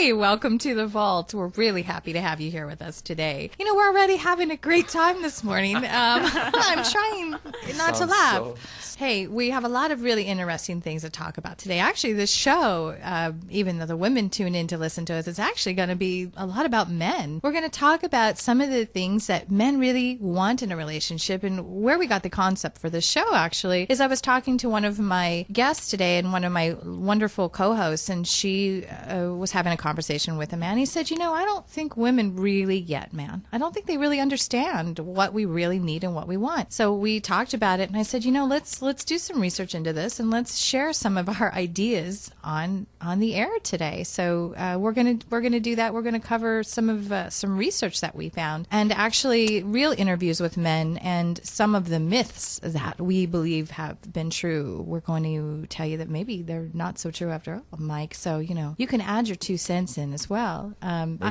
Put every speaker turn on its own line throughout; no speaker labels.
Hey, welcome to the vault. We're really happy to have you here with us today. You know, we're already having a great time this morning. I'm trying not to laugh. Hey, we have a lot of really interesting things to talk about today. Actually, this show, even though the women tune in to listen to us, it's actually going to be a lot about men. We're going to talk about some of the things that men really want in a relationship, and where we got the concept for this show, actually, is I was talking to one of my guests today and one of my wonderful co-hosts, and she was having a conversation with a man. He said, you know, I don't think women really get, man. I don't think they really understand what we really need and what we want. So we talked about it, and I said, you know, let's do some research into this, and let's share some of our ideas on the air today. So we're gonna do that. We're gonna cover some research that we found, and actually real interviews with men, and some of the myths that we believe have been true. We're going to tell you that maybe they're not so true after all, Mike. So you know, you can add your 2 cents in as well. Since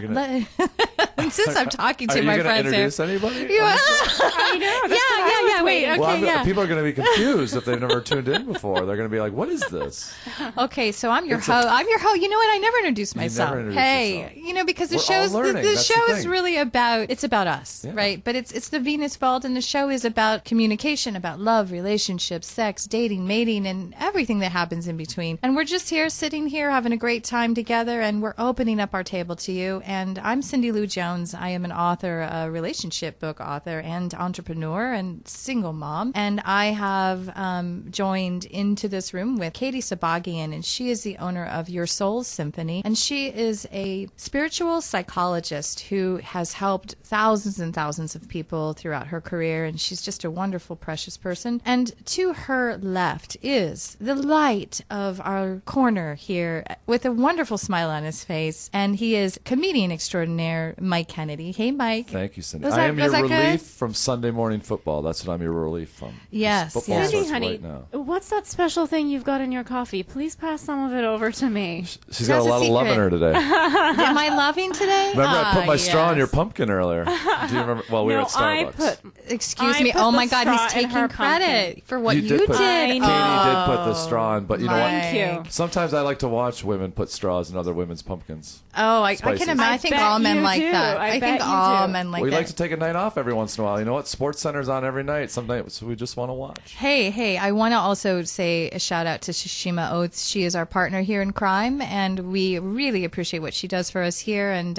I'm talking to my friends here.
Introduce anybody?
I know.
Yeah. Wait. Okay.
Well, people are going to be confused if they've never tuned in before. They're going to be like, "What is this?"
Okay, so I'm your host. I'm your host. You know what? I never introduced myself.
Never introduced yourself.
You know, because the
We're
show is really about us,
Yeah.
right? But it's the Venus Vault, and the show is about communication, about love, relationships, sex, dating, mating, and everything that happens in between. And we're just here, sitting here, having a great time together, and we're opening up our table to you. And I'm Syndee Jones. I am an author, a relationship book author, and entrepreneur, and single mom. And I have joined into this room with Katie Sabbaghian, and she is the owner of Your Soul's Symphony. And she is a spiritual psychologist who has helped thousands and thousands of people throughout her career. And she's just a wonderful, precious person. And to her left is the light of our corner here with a wonderful smile on his face. And he is comedian extraordinaire, Mike Kennedy. Hey, Mike.
Thank you, Syndee.
Was
I am your
that
relief
good?
from Sunday morning football. That's what I'm your relief from.
Yes,
Football
yes.
starts
Syndee, honey,
right now.
what's that special thing you've got in your coffee? Please pass some of it over to me.
She's got
That's
a
a
lot of love in
secret.
her today.
Am I loving today?
Remember, I put my straw in your
yes.
pumpkin earlier. Do you remember? Well, we were at Starbucks.
Excuse
I
me.
put
Oh
the
my God,
straw
he's
in
taking
her
credit
pumpkin.
for what you
did
did.
put-
I know.
Katie did put the straw in, but you know what?
Thank you.
Sometimes I like to watch women put straws in other women's pumpkins.
Oh, I
Spices.
can imagine. I think
bet
all men
you
like
do.
that.
I
I
bet
think
you
all
do.
men like
We
that.
like to take a night off every once in a while. You know what? Sports Center's on every night. Some nights we just want to watch.
Hey, I want to also say a shout out to Shishima Oates. She is our partner here in crime, and we really appreciate what she does for us here, and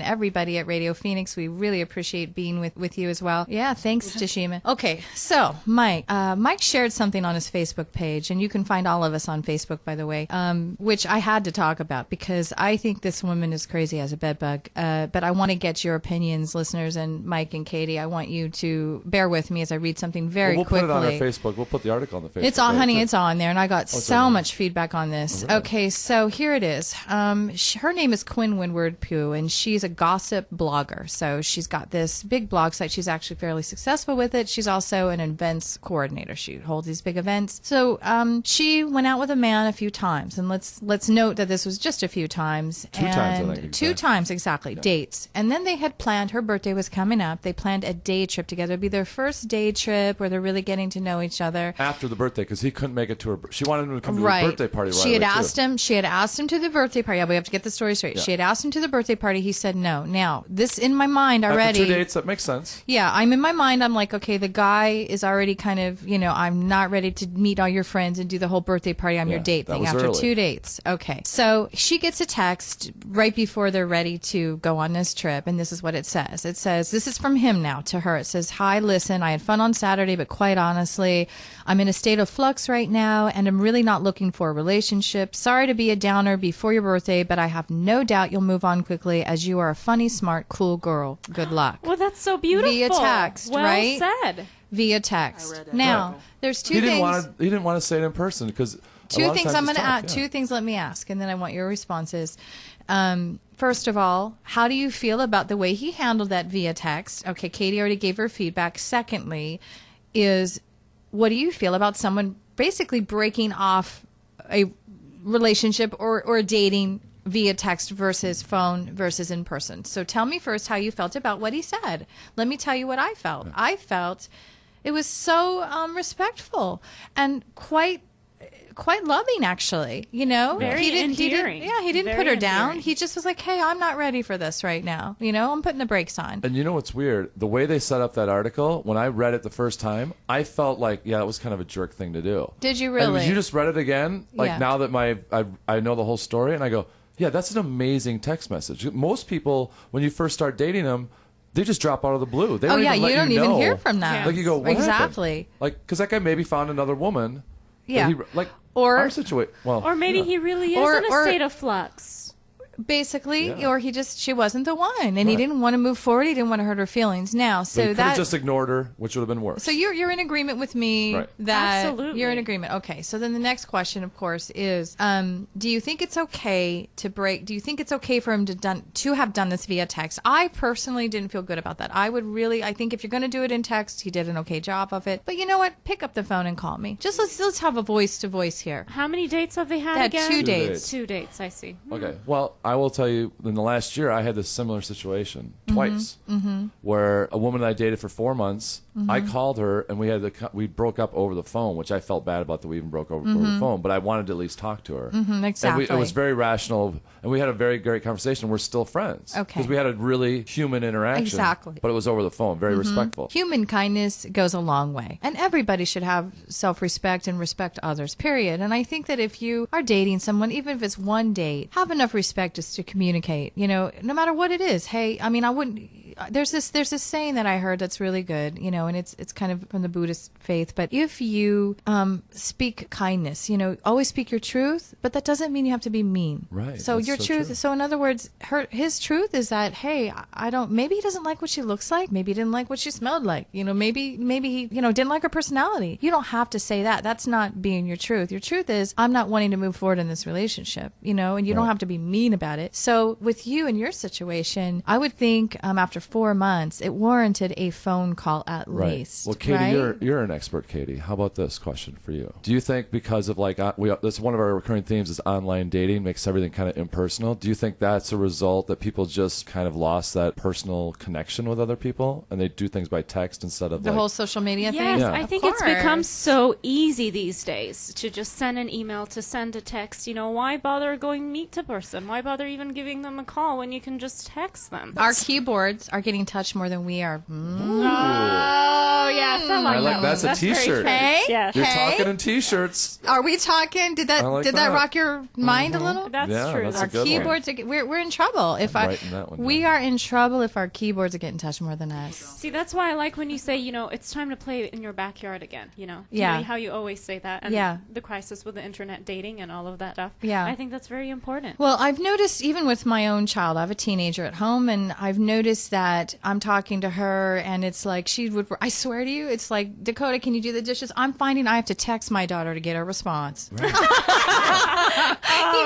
everybody at Radio Phoenix. We really appreciate being with you as well. Yeah, thanks, Shishima. Okay, so Mike shared something on his Facebook page, and you can find all of us on Facebook, by the way, which I had to talk about because I think this woman is crazy as a bedbug. But I want to get your opinions, listeners, and Mike and Katie. I want you to bear with me as I read something very
We'll
quickly.
put it on our Facebook. We'll put the article on the Facebook.
It's on,
page,
honey.
too.
It's on there, and I got so
on there.
much feedback on this.
really?
Okay, so here it is. Her name is Quinn Windward Pugh, and she's a gossip blogger. So she's got this big blog site. She's actually fairly successful with it. She's also an events coordinator. She holds these big events. So she went out with a man a few times, and let's note that this was just a few times.
Two times, I think,
Two
exactly.
times exactly. Dates, and then they had planned. Her birthday was coming up. They planned a day trip together. It'd be their first day trip where they're really getting to know each other.
After the birthday, because he couldn't make it to her. She wanted him to come to
Right.
her birthday party. Right
She had
away, too.
asked him. She had asked him to the birthday party. Yeah, we have to get the story straight.
Yeah.
She had asked him to the birthday party. He said no. Now, this in my mind already.
After 2 dates, that makes sense.
Yeah, I'm in my mind. I'm like, okay, the guy is already kind of, I'm not ready to meet all your friends and do the whole birthday party. I'm your
Yeah,
date
that
thing
was
after
early.
2 dates. Okay. So she gets a text right before they're ready to go on this trip. And this is what it says. It says, this is from him now to her. It says, hi, listen, I had fun on Saturday, but quite honestly, I'm in a state of flux right now and I'm really not looking for a relationship. Sorry to be a downer before your birthday, but I have no doubt you'll move on quickly as you are a funny, smart, cool girl. Good luck.
Well, that's so beautiful.
Via text,
well
right?
said.
Via text.
I read it.
Now,
Right.
there's two
He
things.
didn't want to say it in person because
Two things I'm going to ask. Two things let me ask, and then I want your responses. First of all, how do you feel about the way he handled that via text? Okay, Katie already gave her feedback. Secondly, what do you feel about someone basically breaking off a relationship or dating via text versus phone versus in person? So tell me first how you felt about what he said. Let me tell you what I felt. I felt it was so respectful and quite quite loving, actually. You know,
Very endearing.
He didn't
Very
put her down.
endearing.
He just was like, "Hey, I'm not ready for this right now. You know, I'm putting the brakes on."
And you know what's weird? The way they set up that article, when I read it the first time, I felt like, yeah, it was kind of a jerk thing to do.
Did you
And
really?
you just read it again, like
Yeah.
now that I know the whole story, and I go, yeah, that's an amazing text message. Most people, when you first start dating them, they just drop out of the blue. They
Oh
don't
yeah,
even let
you don't
you
even
know.
hear from them.
Yeah.
Like you go, what
exactly.
happened? Like, because that guy maybe found another woman. that
Yeah. Or-
our situation. Well,
Or maybe
yeah.
he really is
Or-
in a
or-
state of flux.
Basically,
Yeah.
or she wasn't the one, and he
Right.
didn't want to move forward. He didn't want to hurt her feelings. Now,
But
so
he could
that
have just ignored her, which would have been worse.
So you're in agreement with me
Right.
that
Absolutely.
you're in agreement. Okay. So then the next question, of course, is do you think it's okay to break? Do you think it's okay for him to have done this via text? I personally didn't feel good about that. I think if you're going to do it in text, he did an okay job of it. But you know what? Pick up the phone and call me. Just let's have a voice to voice here.
How many dates have they had
They had
again?
2
dates.
dates.
2 dates, I see.
Okay. Well, I will tell you, in the last year, I had this similar situation twice, where a woman I dated for 4 months, I called her and we broke up over the phone, which I felt bad about that we even broke over the phone, but I wanted to at least talk to her.
Exactly.
And it was very rational, and we had a very great conversation. We're still friends.
Okay.
Because we had a really human interaction.
Exactly.
But it was over the phone, very respectful.
Human kindness goes a long way. And everybody should have self-respect and respect others, period. And I think that if you are dating someone, even if it's one date, have enough respect just to communicate, you know, no matter what it is. Hey, I mean, I wouldn't... There's this saying that I heard that's really good, you know, and it's kind of from the Buddhist faith. But if you speak kindness, you know, always speak your truth, but that doesn't mean you have to be mean.
Right,
So
that's
your
so
truth.
true.
So in other words, his truth is that, hey, I don't. Maybe he doesn't like what she looks like. Maybe he didn't like what she smelled like. You know, maybe he, you know, didn't like her personality. You don't have to say that. That's not being your truth. Your truth is, I'm not wanting to move forward in this relationship. You know, and you don't
Right.
have to be mean about it. So with you and your situation, I would think after 4 months, it warranted a phone call at
Right.
least.
Well, Katie,
right?
you're an expert, Katie. How about this question for you? Do you think because of that's one of our recurring themes is online dating makes everything kind of impersonal? Do you think that's a result that people just kind of lost that personal connection with other people and they do things by text instead of
The whole social media thing.
Yes,
Yeah.
I
Of
think it's become
course.
so easy these days to just send an email, to send a text. You know, why bother going meet to person? Why bother even giving them a call when you can just text them?
Our keyboards are getting touched more than we are.
Oh, yes, I like
I like-
that
that's
one.
a
very
t-shirt.
true.
Hey?
Yes.
You're
Hey?
talking in t-shirts.
Are we talking? Did that
I like
did that
that.
rock your mind a little?
That's
Yeah,
true.
that's a
Our
good one.
keyboards are we're in trouble if
I'm writing that one
we
down.
are in trouble if our keyboards are getting touched more than us.
See, that's why I like when you say, you know, it's time to play in your backyard again, you know.
Yeah.
How you always say that. And
Yeah.
the crisis with the internet dating and all of that stuff.
Yeah.
I think that's very important.
Well, I've noticed even with my own child, I have a teenager at home, and I've noticed that I'm talking to her, and it's like I swear to you, it's like, Dakota, can you do the dishes? I'm finding I have to text my daughter to get a response. You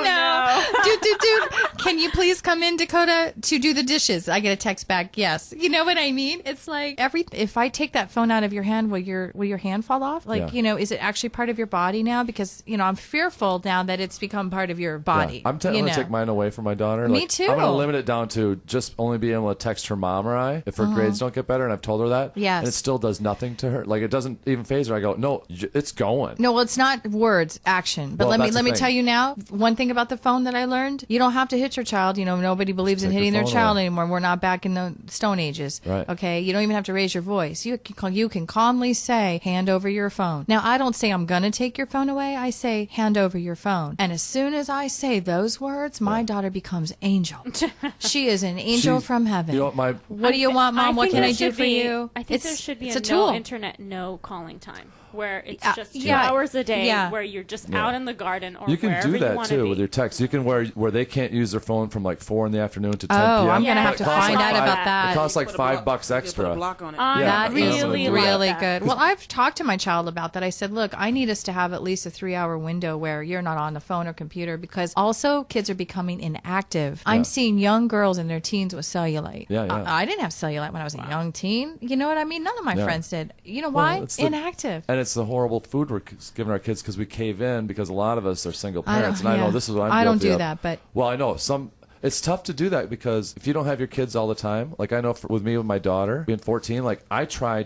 know, dude, can you please come in, Dakota, to do the dishes? I get a text back, yes. You know what I mean? It's like if I take that phone out of your hand, will your hand fall off? Like,
Yeah.
you know, is it actually part of your body now? Because, you know, I'm fearful now that it's become part of your body.
Yeah. I'm going
you
to
know.
take mine away from my daughter.
Me
Like,
too.
I'm going to limit it down to just only being able to text her mom or I if her grades don't get better, and I've told her that.
Yes.
And it still does nothing to her. Like, it doesn't even phase her. I go, no, it's going.
No, well, it's not words, action. But
Well,
let
that's
me
the
tell
thing.
you now, one thing about the phone that I learned, you don't have to hit your child. You know, nobody believes in
take your
hitting their
phone
child
away.
anymore. We're not back in the Stone Ages.
Right.
Okay? You don't even have to raise your voice. You can calmly say, hand over your phone. Now, I don't say I'm going to take your phone away. I say, hand over your phone. And as soon as I say those words, my daughter becomes angel. She is an angel
She-
from heaven.
You know what,
What do you want, Mom? What
think
can
there
I do
should
for
be-
you?
I think there should be
it's
a
a tool.
no internet, no calling time, where it's just 2
yeah.
hours a day,
Yeah.
where you're just out in the garden or
you can
wherever
do
you
that
want
too
to be.
with your text. You can where they can't use their phone from like 4 in the afternoon to 10
Oh,
p.m.
I'm going to
Yeah,
have to
it costs
find
like
out
five-
about
It
that.
costs like
Put a block-
$5
Put
extra.
a block on it.
I
Yeah,
really
that's
really
like that.
good. Well, I've talked to my child about that. I said, look, I need us to have at least a 3-hour window where you're not on the phone or computer, because also kids are becoming inactive. I'm seeing young girls in their teens with cellulite.
Yeah, yeah.
I didn't have cellulite when I was a young teen. You know what I mean? None of my
Yeah.
friends did. You know
Well,
why?
it's the-
Inactive.
And it's the horrible food we're giving our kids because we cave in because a lot of us are single
I don't-
parents. And I
yeah.
know this is what I'm
I don't
guilty
do
of.
that, but-
Well, I know some. It's tough to do that because if you don't have your kids all the time, like I know with me with my daughter being 14, like I just try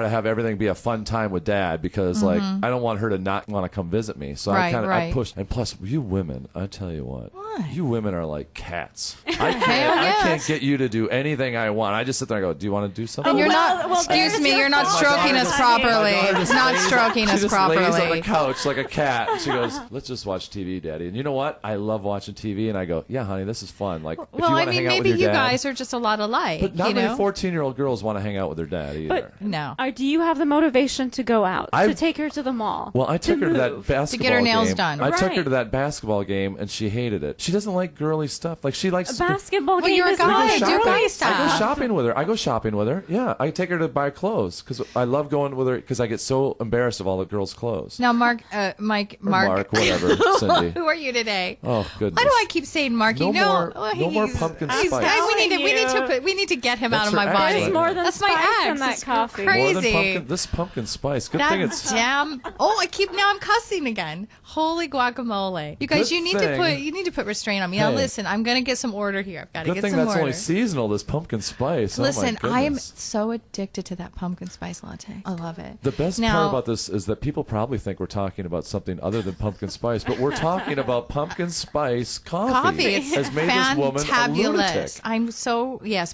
to have everything be a fun time with dad because like I don't want her to not want to come visit me. So I push. And plus, you women, I tell you what, you women are like cats. I can't get you to do anything I want. I just sit there and go, do you want to do something?
And you're excuse me, you're not stroking us properly. Not stroking us properly.
She just lays on the couch like a cat. She goes, let's just watch TV, Daddy. And you know what? I love watching TV. And I go, yeah, honey, this is fun. Like, if you want to hang out with your dad. Maybe you guys
are just a lot alike.
But not many 14-year-old girls want to hang out with their dad either.
But
no.
Do you have the motivation to go out, to take her to the mall?
Well, I took her to that basketball game.
To get her nails done.
I took her to that basketball game, and she hated it. She doesn't like girly stuff. Like, she likes...
A basketball game
you're a guy.
Do
guy stuff.
I go shopping with her. Yeah, I take her to buy clothes, because I love going with her, because I get so embarrassed of all the girls' clothes.
Now, Mark,
Mark, whatever, Syndee.
Who are you today?
Oh, goodness.
Why do I keep saying Marky?
No more pumpkin spice.
We need to get him
That's
out of
her
my
ex,
body.
There's more than
That's
spice
my ex.
in that coffee.
Crazy.
More than this pumpkin spice. Good thing it's...
damn. Oh, I'm cussing again. Holy guacamole. You guys, you need to put restraint on me. Now listen, I'm going to get some order here. I've got to get some order.
Good thing that's only seasonal, this pumpkin spice.
Listen,
oh my
I am so addicted to that pumpkin spice latte. I love it.
The best part about this is that people probably think we're talking about something other than pumpkin spice, but we're talking about pumpkin spice coffee.
It's
has made this woman a lunatic.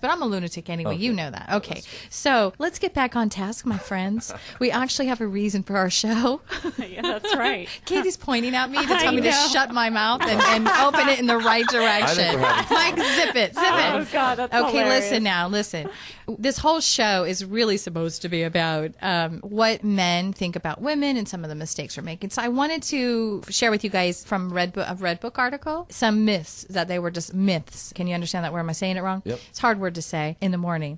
But I'm a lunatic anyway. Okay. You know that. Okay. So let's get back on task, my friends. We actually have a reason for our show.
Yeah, that's right.
Katie's pointing at me to tell me to shut my mouth and open it in the right direction. Mike, zip it.
Oh, God, that's
okay,
hilarious.
listen. This whole show is really supposed to be about what men think about women and some of the mistakes we're making. So I wanted to share with you guys from a Red Book article some myths that they were just myths. Can you understand that word? Am I saying it wrong?
Yep.
It's a hard word to say in the morning.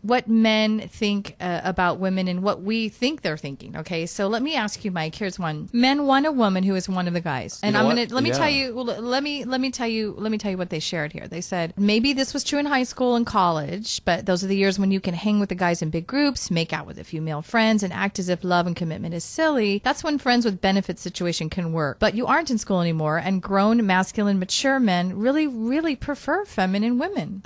What men think about women and what we think they're thinking. Okay, so let me ask you, Mike. Here's one: men want a woman who is one of the guys, and let me tell you what they shared here. They said maybe this was true in high school and college, but those are the years when you can hang with the guys in big groups, make out with a few male friends, and act as if love and commitment is silly. That's when friends with benefits situation can work. But you aren't in school anymore, and grown, masculine, mature men really, really prefer feminine women.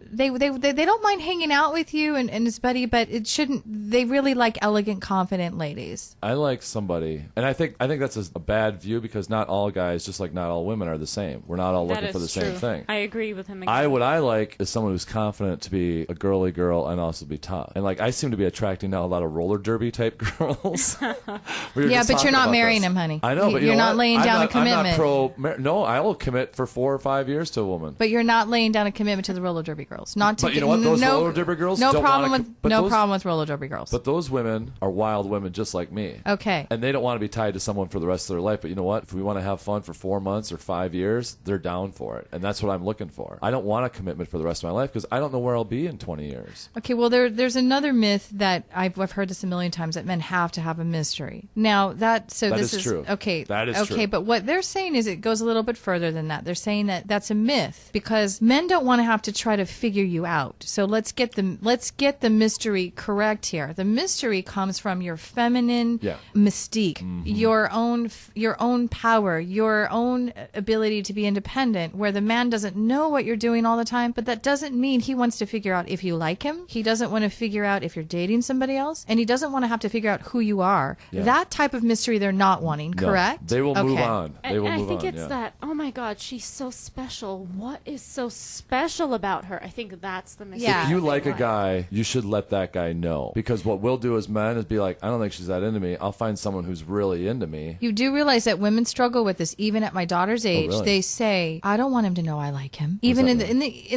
They don't mind hanging out with you and his buddy, but it shouldn't. They really like elegant, confident ladies.
I like somebody, and I think that's a bad view because not all guys, just like not all women, are the same. We're not all looking for the same thing.
I agree with him.
What I like is someone who's confident to be a girly girl and also be tough. And like I seem to be attracting now a lot of roller derby type girls.
Yeah, but you're not marrying him, honey.
I know, but
you're not laying down a commitment.
No, I will commit for 4 or 5 years to a woman.
But you're not laying down a commitment to the roller derby girls.
But you know what? Those roller derby girls.
No problem with roller derby girls.
But those women are wild women just like me.
Okay.
And they don't want to be tied to someone for the rest of their life. But you know what? If we want to have fun for 4 months or 5 years, they're down for it. And that's what I'm looking for. I don't want a commitment for the rest of my life because I don't know where I'll be in 20 years.
Okay. Well, there's another myth that I've heard this a million times, that men have to have a mystery. Now this is
true.
Okay.
That is true.
Okay. But what they're saying is it goes a little bit further than that. They're saying that that's a myth because men don't want to have to try to figure you out. So let's get the mystery correct here. The mystery comes from your feminine mystique, your own power, your own ability to be independent, where the man doesn't know what you're doing all the time, but that doesn't mean he wants to figure out if you like him. He doesn't want to figure out if you're dating somebody else, and he doesn't want to have to figure out who you are. Yeah. That type of mystery they're not wanting, correct?
No, they will move on. They will move on.
I think it's that, oh my God, she's so special. What is so special about her? I think that's the mystery.
Yeah.
If you like a guy, you should let that guy know. Because what we'll do as men is be like, I don't think she's that into me. I'll find someone who's really into me.
You do realize that women struggle with this even at my daughter's age.
Really?
They say, I don't want him to know I like him. Even in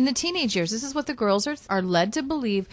the teenage years. This is what the girls are led to believe.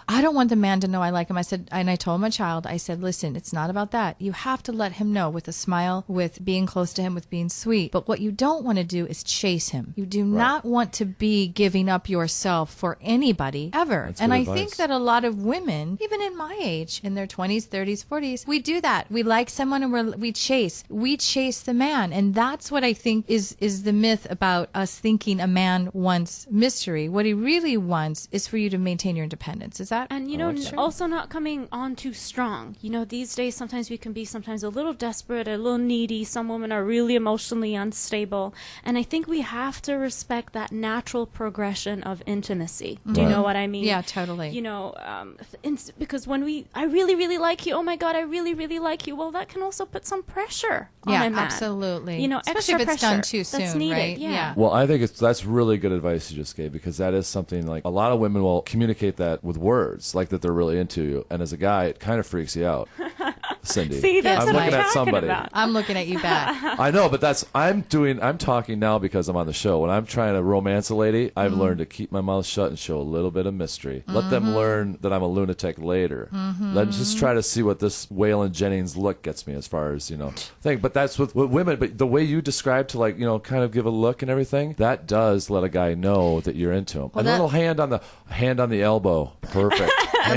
I don't want the man to know I like him. I told my child, I said, listen, it's not about that. You have to let him know with a smile, with being close to him, with being sweet. But what you don't want to do is chase him. You do not want to be giving up yourself yourself for anybody ever.
That's
And
good
I
advice.
think that a lot of women, even in my age, in their 20s, 30s, 40s, we do that. We like someone and we chase the man. And that's what I think is the myth about us thinking a man wants mystery. What he really wants is for you to maintain your independence. Is that?
And, also not coming on too strong. These days, sometimes we can be sometimes a little desperate, a little needy. Some women are really emotionally unstable. And I think we have to respect that natural progression of intimacy. Do you know what I mean?
Yeah, totally.
Because when I really, really like you, oh my God, I really, really like you. Well, that can also put some pressure on a man.
Absolutely.
Especially
extra
if it's
pressure
done
too soon,
that's needed.
right?
Yeah.
Well, I think that's really good advice you just gave, because that is something like a lot of women will communicate that with words, like that they're really into you. And as a guy, it kind of freaks you out. Syndee.
See, that's
I'm
what
looking
I'm
at
talking
somebody.
about.
I'm looking at you back.
I know, but I'm talking now because I'm on the show. When I'm trying to romance a lady, I've learned to keep my mouth shut and show a little bit of mystery. Let them learn that I'm a lunatic later. Let them just try to see what this Waylon Jennings look gets me as far as, thing. But that's with women. But the way you describe to kind of give a look and everything, that does let a guy know that you're into him.
Well,
a little hand on the elbow. Perfect.
A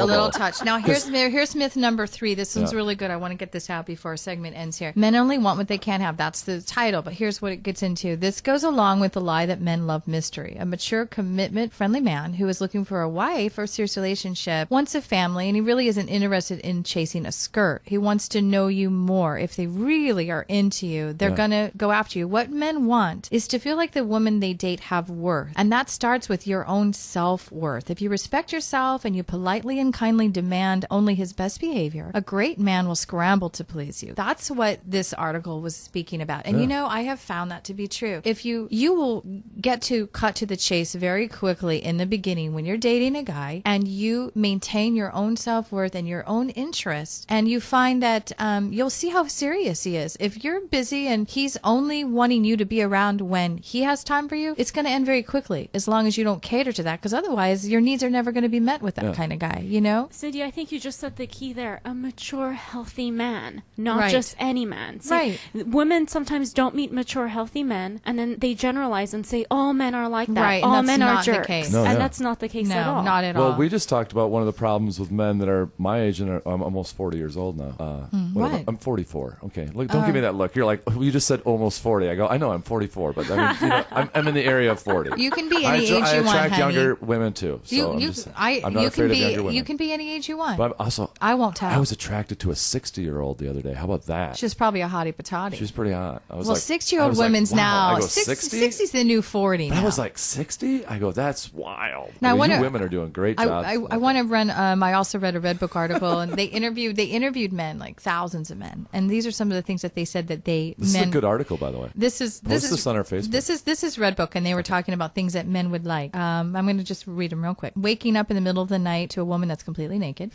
little touch. Now here's myth number 3. This one's really good. I want to get this out before our segment ends here. Men only want what they can't have. That's the title, but here's what it gets into. This goes along with the lie that men love mystery. A mature, commitment-friendly man who is looking for a wife or a serious relationship wants a family, and he really isn't interested in chasing a skirt. He wants to know you more. If they really are into you, they're gonna go after you. What men want is to feel like the woman they date have worth, and that starts with your own self-worth. If you respect yourself and you politely and kindly demand only his best behavior, a great man will scramble to please you. That's what this article was speaking about. And I have found that to be true. If you will get to cut to the chase very quickly in the beginning when you're dating a guy, and you maintain your own self-worth and your own interest, and you find that you'll see how serious he is. If you're busy and he's only wanting you to be around when he has time for you, it's going to end very quickly, as long as you don't cater to that, because otherwise your needs are never going to be met with that kind of guy,
Syndee, I think you just said the key there. A mature, healthy man, not just any man. See, women sometimes don't meet mature, healthy men, and then they generalize and say all men are like that.
Right,
all
and
men
that's
are
not the
jerks.
case.
No,
And
yeah.
that's not the case at all.
No, not at all.
Well, we just talked about one of the problems with men that are my age, and I'm almost 40 years old now.
What?
I'm 44. Okay, look, don't give me that look. You're like, you just said almost 40. I go, I know I'm 44, but I mean, I'm in the area of 40.
You can be any
I
age you want,
attract
honey.
younger women too. So I'm not afraid of younger women.
You can be any age you want.
But I'm also,
I won't tell.
I was attracted to a 60-year-old the other day. How about that?
She's probably a hottie patati.
She was pretty hot. I was
Well,
like,
60-year-old
I was like,
women's
wow.
now.
I go, 60?
60's the new 40
But
now.
I was like, 60? I go, that's wild.
Now, I
you
wonder-
women are doing great jobs.
I want to run. I also read a Red Book article, and they interviewed men, like thousands of men, and these are some of the things that they said that
This is a good article, by the way.
This is
on our Facebook.
This is Red Book, and they were talking about things that men would like. I'm going to just read them real quick. Waking up in the middle of the night to a woman that's completely naked.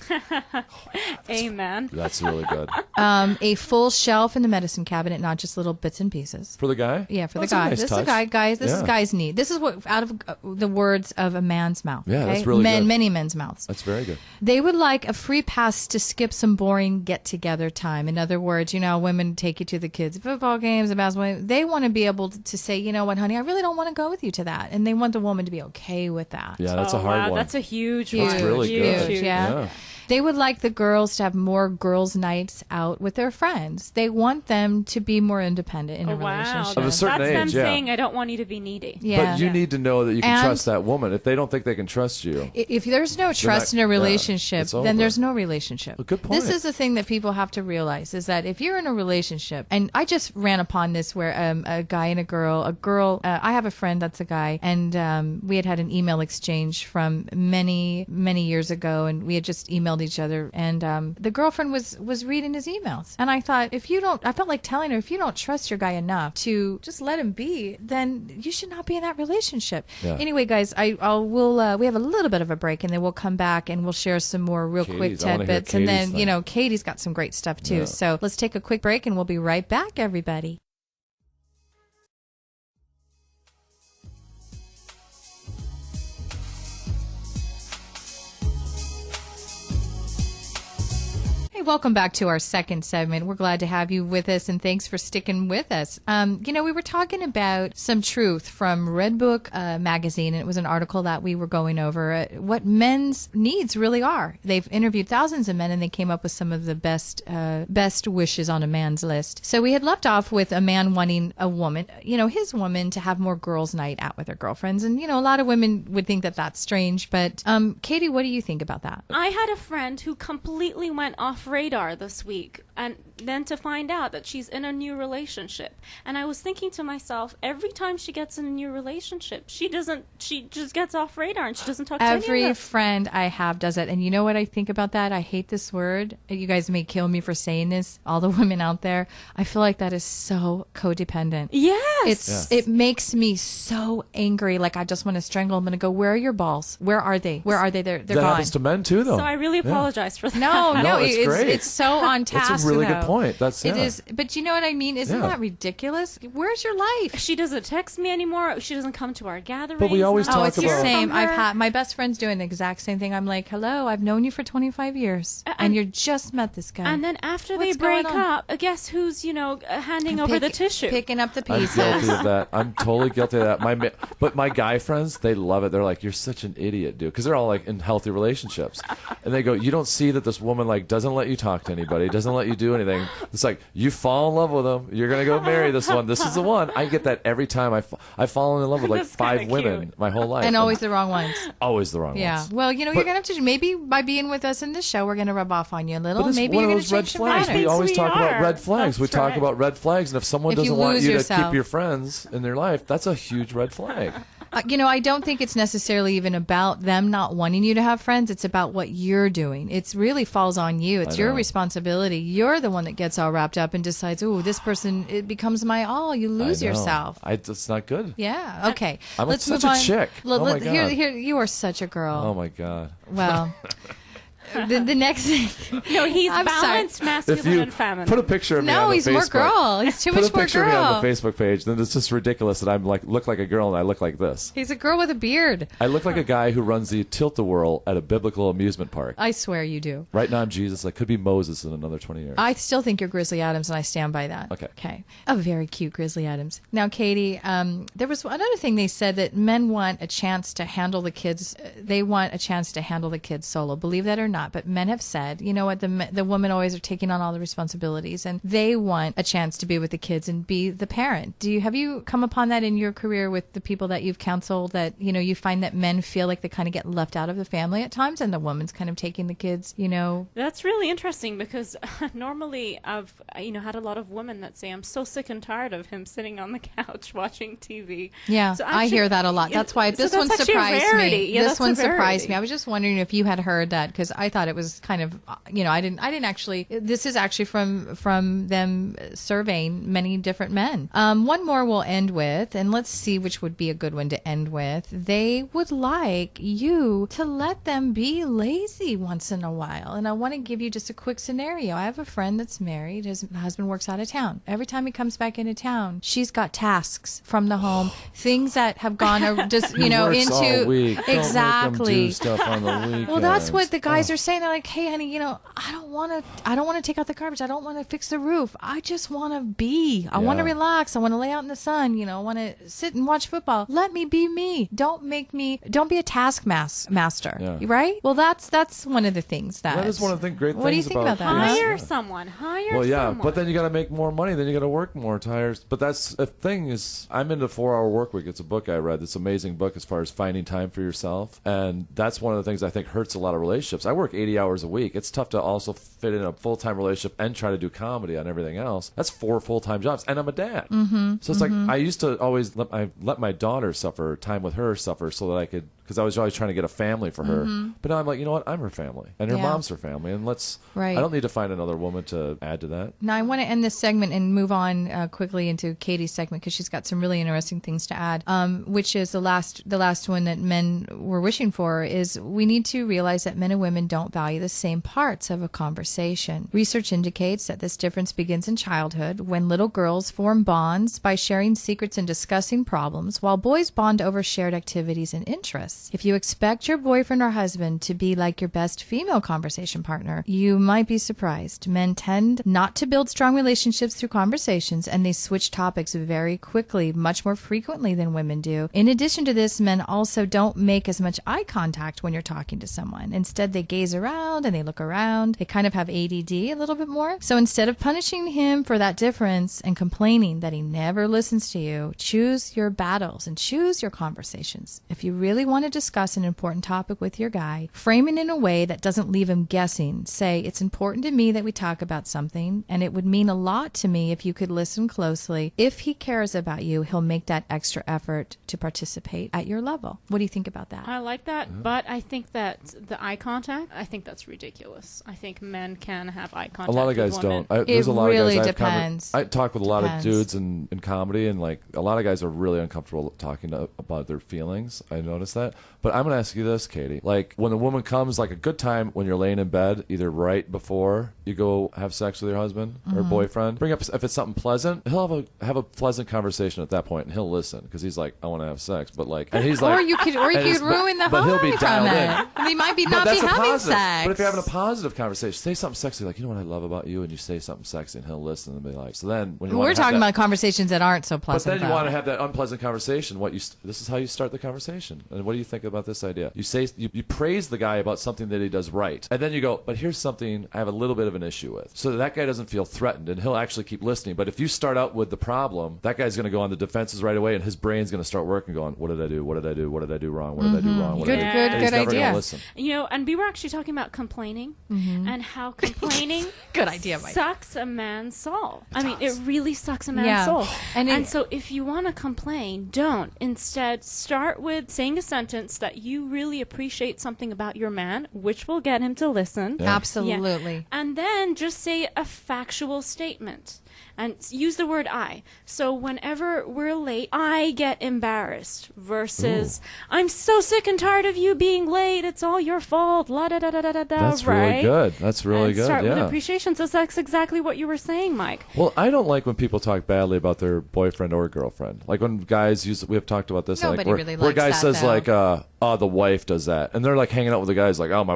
Amen.
That's really good.
A full shelf in the medicine cabinet, not just little bits and pieces.
For the guy?
Yeah, for
That's
the
a
guy.
nice
This
touch.
is a guy, guys. This is
Yeah.
guy's need. This is what out of the words of a man's mouth.
Yeah,
okay?
that's really good.
Many men's mouths.
That's very good.
They would like a free pass to skip some boring get-together time. In other words, women take you to the kids' football games, the basketball. They want to be able to say, you know what, honey, I really don't want to go with you to that, and they want the woman to be okay with that.
Yeah, that's a hard one.
That's a huge
Huge,
one.
really good.
huge, yeah. They would like the girls to have more girls' nights out with their friends. They want them to be more independent in a relationship.
Of a certain
That's them
age, yeah.
saying, I don't want you to be needy.
Yeah.
But you need to know that you can
And-
trust that woman. If they don't think they can trust you,
If there's no trust in a relationship,
it's over.
then there's no relationship.
Well, good point.
This is the thing that people have to realize, is that if you're in a relationship, and I just ran upon this where a guy and a girl, I have a friend that's a guy, and we had an email exchange from many, many years ago, and we had just emailed each other, and the girlfriend was reading his emails. And I thought, I felt like telling her, if you don't trust your guy enough to just let him be, then you should not be in that relationship.
Yeah.
Anyway, guys, we have a little bit of a break, and then we'll come back and we'll share some more real quick
Katie's. I wanna hear
tidbits. And then,
Katie's
Katie's got some great stuff too.
Yeah.
So let's take a quick break, and we'll be right back, everybody. Hey, Hey, welcome back to our second segment. We're glad to have you with us, and thanks for sticking with us. We were talking about some truth from Redbook magazine, and it was an article that we were going over what men's needs really are. They've interviewed thousands of men, and they came up with some of the best wishes on a man's list. So we had left off with a man wanting a woman, his woman, to have more girls' night out with her girlfriends, and a lot of women would think that that's strange. But Katie, what do you think about that?
I had a friend who completely went off radar this week, and then to find out that she's in a new relationship. And I was thinking to myself, every time she gets in a new relationship, she just gets off radar and she doesn't talk to anyone.
Every friend I have does it. And you know what I think about that? I hate this word. You guys may kill me for saying this, all the women out there. I feel like that is so codependent.
Yes.
It makes me so angry. Like I just want to strangle them and go, where are your balls? Where are they? Where are they? They're
that
gone.
happens to men too, though.
So I really apologize for that.
No,
it's great.
It's so on task.
That's a really
though.
good point. It
is. But you know what I mean? Isn't that ridiculous? Where's your life?
She doesn't text me anymore. She doesn't come to our gatherings.
But we always talk
it's the
about
same. I've had my best friend's doing the exact same thing. I'm like, hello, I've known you for 25 years, and you just met this guy.
And then after
What's
they break
going on?
up, guess who's handing over the tissue?
Picking up the
I'm
pieces.
guilty of that. I'm totally guilty of that. But my guy friends, they love it. They're like, "You're such an idiot, dude," because they're all like in healthy relationships, and they go, "You don't see that this woman like doesn't let you talk to anybody, doesn't let you do anything." It's like you fall in love with them, you're gonna go marry this one. This is the one. I get that every time I fall in love with like
That's
5
kinda
women
cute.
my whole life,
And always the wrong ones.
always the wrong
Yeah.
ones.
Well, you're gonna have to maybe by being with us in this show, we're gonna rub off on you a little.
But it's
Maybe
one
you're
of
gonna
those red
change some
flags.
patterns.
We always
we
talk about
are.
red flags.
That's
We talk
right.
about red flags, and if someone
If you
doesn't want
lose
you to
yourself.
keep your friends in their life, that's a huge red flag.
I don't think it's necessarily even about them not wanting you to have friends. It's about what you're doing. It really falls on you. It's
I
your
know.
responsibility. You're the one that gets all wrapped up and decides, oh, this person, it becomes my all. You lose
I know.
yourself.
It's not good.
Yeah. Okay.
I'm
Let's
such
move
a
on.
chick. Oh my
Here,
God.
you are such a girl.
Oh my God.
Well, the next thing.
No, he's
I'm
balanced,
sorry.
masculine,
If you
and feminine.
put a picture of me
No,
on the
he's
Facebook,
more girl. He's too
put
much
a
more
picture of me on
girl.
the Facebook page, then it's just ridiculous that I'm like look like a girl and I look like this.
He's a girl with a beard.
I look like a guy who runs the Tilt-A-Whirl at a biblical amusement park.
I swear you do.
Right now I'm Jesus. I could be Moses in another 20 years.
I still think you're Grizzly Adams, and I stand by that.
Okay.
A very cute Grizzly Adams. Now, Katie, there was another thing they said that men want a chance to handle the kids. They want a chance to handle the kids solo. Believe that or not, but men have said, you know what, the women always are taking on all the responsibilities, and they want a chance to be with the kids and be the parent. Have you come upon that in your career with the people that you've counseled, that you find that men feel like they kind of get left out of the family at times, and the woman's kind of taking the kids?
That's really interesting because normally I've had a lot of women that say I'm so sick and tired of him sitting on the couch watching TV.
Yeah,
So
I
actually-
hear that a lot. That's why this
so
one
that's actually a
surprised
rarity.
me.
Yeah,
This
that's a
one surprised
rarity.
me. I was just wondering if you had heard that, because I thought it was kind of, I didn't actually. This is actually from them surveying many different men. One more we'll end with, and let's see which would be a good one to end with. They would like you to let them be lazy once in a while. And I want to give you just a quick scenario. I have a friend that's married. His husband works out of town. Every time he comes back into town, she's got tasks from the home, things that have gone just
He works
into
all week. Don't
exactly.
make him do stuff on the weekends.
Well, that's what the guys are saying. They're like, "Hey, honey, I don't want to take out the garbage. I don't want to fix the roof. I just want to be. I want to
Yeah.
relax. I want to lay out in the sun. I want to sit and watch football. Let me be me. Don't be a taskmaster.
Yeah.
Right? Well, that's one of the things that
is one of the great
What do you
things
think about that?
being-
Hire
Yeah.
someone.
Well, yeah,
someone.
but then you got to make more money. Then you got to work more tires. But that's the thing is, I'm into 4-Hour Work Week. It's a book I read. It's an amazing book as far as finding time for yourself. And that's one of the things I think hurts a lot of relationships. I work 80 hours a week. It's tough to also fit in a full-time relationship and try to do comedy on everything else. That's 4 full-time jobs. And I'm a dad. Mm-hmm. So it's like I used to always let my daughter suffer, time with her suffer, so that I could, because I was always trying to get a family for her. But now I'm like, you know what? I'm her family. And her
Yeah.
mom's her family. And
Right.
I don't need to find another woman to add to that.
Now, I want to end this segment and move on quickly into Katie's segment, because she's got some really interesting things to add, which is the last one that men were wishing for is we need to realize that men and women don't value the same parts of a conversation. Research indicates that this difference begins in childhood, when little girls form bonds by sharing secrets and discussing problems, while boys bond over shared activities and interests. this. If you expect your boyfriend or husband to be like your best female conversation partner, you might be surprised. Men tend not to build strong relationships through conversations, and they switch topics very quickly, much more frequently than women do. In addition to this, men also don't make as much eye contact when you're talking to someone. Instead, they gaze around and they look around. They kind of have ADD a little bit more. So instead of punishing him for that difference and complaining that he never listens to you, choose your battles and choose your conversations. If you really want to discuss an important topic with your guy, frame it in a way that doesn't leave him guessing. Say, it's important to me that we talk about something, and it would mean a lot to me if you could listen closely. If he cares about you, he'll make that extra effort to participate at your level. What do you think about that?
I like that, but I think that the eye contact, I think that's ridiculous. I think men can have eye contact.
A lot of guys
with women.
don't. There's a lot
really
of guys
depends.
I talk with a lot of dudes in comedy, and like a lot of guys are really uncomfortable talking about their feelings. I noticed that. But I'm going to ask you this, Katie. Like when a woman comes, like a good time when you're laying in bed, either right before you go have sex with your husband or boyfriend, bring up, if it's something pleasant, he'll have a pleasant conversation at that point, and he'll listen because he's like, I want to have sex, but like, and he's like,
or you could ruin the
but
high
he'll be
from
dialed
it.
in.
They might be
But
not be
that's a
having
positive.
sex.
But if you're having a positive conversation, say something sexy, like, you know what I love about you, and you say something sexy, and he'll listen and be like, so then when you
We're talking about conversations that aren't so
but
pleasant.
then you want to have that unpleasant conversation. This is how you start the conversation. And what do you think about this idea? You say you praise the guy about something that he does right, and then you go, but here's something I have a little bit of an issue with, so that guy doesn't feel threatened, and he'll actually keep listening. But if you start out with the problem, that guy's going to go on the defenses right away, and his brain's going to start working, going, what did I do? What did I do? What did I do wrong? What did I do wrong? What did I do? And he's
good
never
idea.
gonna listen.
You know, and we were actually talking about complaining and how complaining
Good idea, Mike.
sucks a man's soul. I mean, it really sucks a man's soul. And so if you want to complain, don't. Instead, start with saying a sentence that you really appreciate something about your man, which will get him to listen.
Yeah.
Absolutely.
Yeah. And then just say a factual statement. And use the word I. So whenever we're late, I get embarrassed versus I'm so sick and tired of you being late. It's all your fault. La da da da da da.
That's
right?
really good. That's really good.
Start
Yeah.
with appreciation. So that's exactly what you were saying, Mike.
Well, I don't like when people talk badly about their boyfriend or girlfriend. Like when guys use, we have talked about this.
Nobody
like,
really
where
likes
guy
that,
says
though.
like, oh, the wife does that, and they're like hanging out with the guys like, oh my,